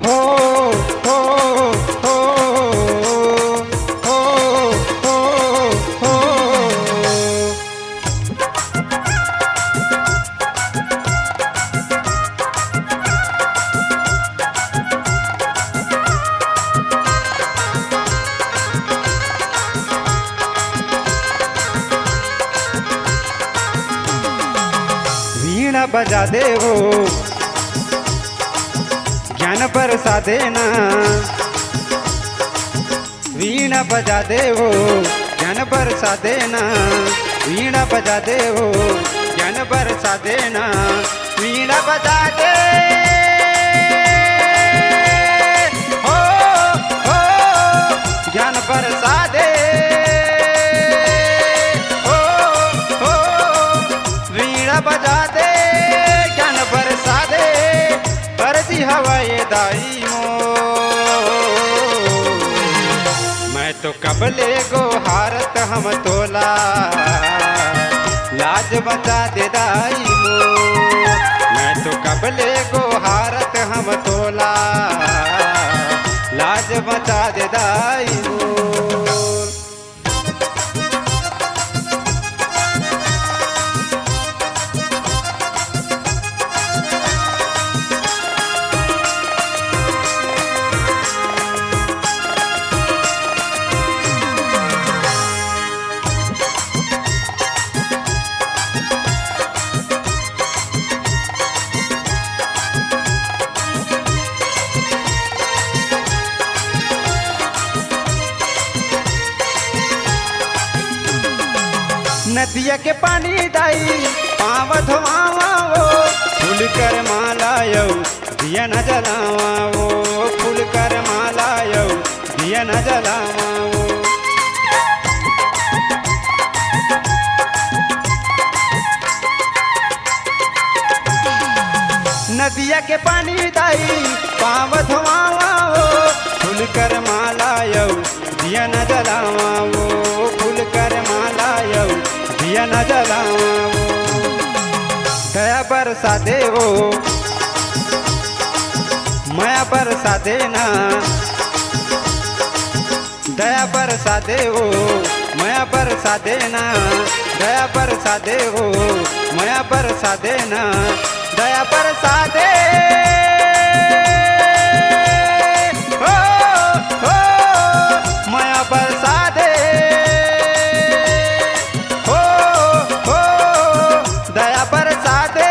हो हो हो हो हो हो। वीणा बजा दे वो ज्ञान बरसा देना। वीणा बजा दे वो ज्ञान बरसा देना। वीणा बजा दे वो ज्ञान बरसा देना। वीणा बजा दे हो हो ज्ञान बरसा दे हो हो। वीणा बजा दे ज्ञान बरसा दे अर्जी हवाए दाई मो। मैं तो कबले गो हारत हम तोला लाज बचा दे दाई मो। मैं तो कबले गो हारत हम तोला लाज बचा दे दाई मो। नदिया के पानी दाई पाव धोआवा वो फूल कर माला यौ दिया न जलावा वो। फूल कर माला यौ दिया न जलावा वो। नदिया के पानी दाई पाव धोआवा वो फूल कर माला यौ दिया न जलावा वो। फूल कर माला यौ दिया न जलावा वो। दया बरसा दे वो माया बरसा देना। दया बरसा दे वो माया बरसा देना। दया बरसा दे वो माया बरसा देना। दया बरसा दे हो हो माया बरसा दे हो हो। दया बरसा दे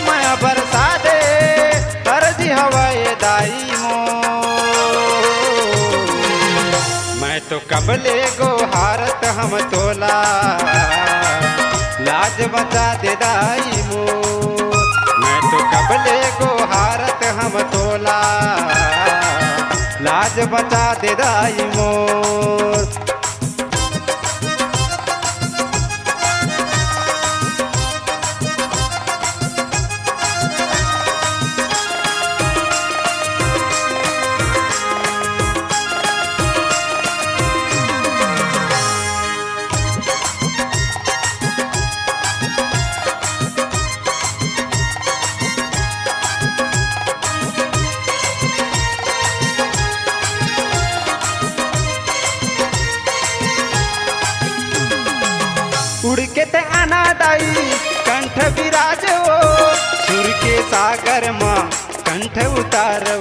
माया बरसा दे अर्जी हवाए दाई मो। मैं तो कबले गो हारत हम तोला लाज बचा दे दाई मो। मैं तो कबले गो हारत हम तोला लाज बचा दे दाई मोर। उड़ के ते आना दाई कंठ विराजो सुर के सागर माँ कंठ उतारो।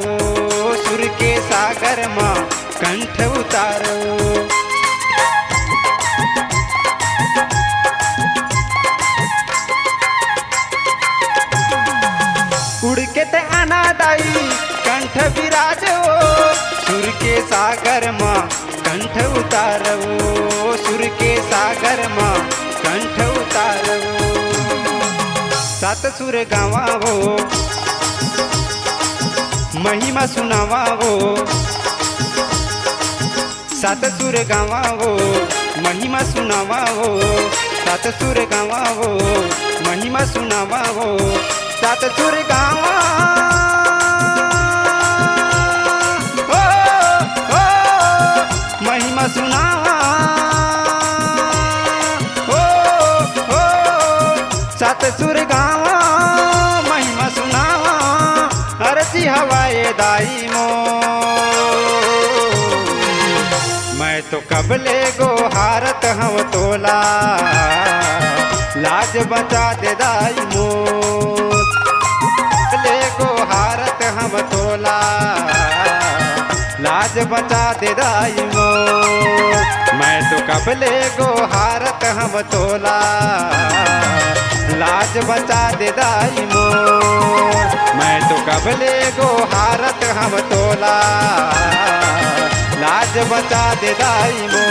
सुर के सागर माँ कंठ उतारो। उड़ के ते आना दाई कंठ विराजो सुर के सागर माँ कंठ उतारो। सुर के सागर माँ कंठ उतारो। सात सुर गावावो महिमा सुनावावो। सात सुर गावावो महिमा सुनावावो। सात सुर गावावो महिमा सुनावावो। सात सुर गावा हो हो महिमा सुनावा हो हो। सात सुर गावा महिमा सुनावा अर्जी हवा करवाए दाई मो। मैं तो कबले गो हारत हम तोला, लाज बचा दे दाई मो। कबले गो हारत हम तोला, लाज बचा दे दाई मो। मैं तो कबले गो हारत हम तोला, लाज बचा दे दाई मो। मैं तो कबले गो हारत हम तोला, लाज बचा दे दाई मो।